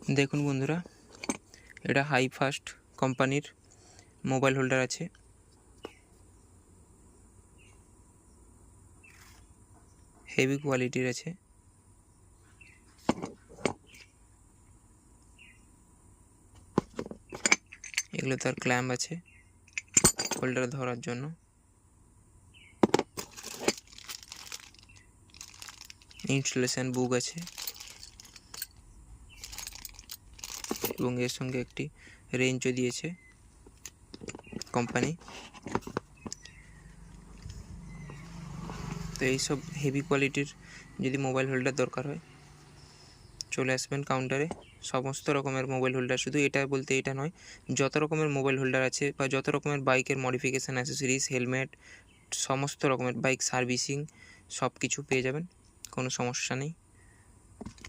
দেখুন বন্ধুরা, এটা হাই ফাস্ট কোম্পানির মোবাইল হোল্ডার আছে। হেভি কোয়ালিটির আছে। এগুলো তার ক্ল্যাম্প আছে হোল্ডার ধরার জন্য। ইনস্টলেশন বুক আছে এবং এর সঙ্গে একটি রেঞ্জও দিয়েছে কোম্পানি। তো এইসব হেভি কোয়ালিটির যদি মোবাইল হোল্ডার দরকার হয় চলে আসবেন কাউন্টারে। সমস্ত রকমের মোবাইল হোল্ডার, শুধু এটা বলতে এটা নয়, যত রকমের মোবাইল হোল্ডার আছে বা যত রকমের বাইকের মডিফিকেশান অ্যাসেসরিজ, হেলমেট, সমস্ত রকমের বাইক সার্ভিসিং সব কিছু পেয়ে যাবেন, কোনো সমস্যা নেই।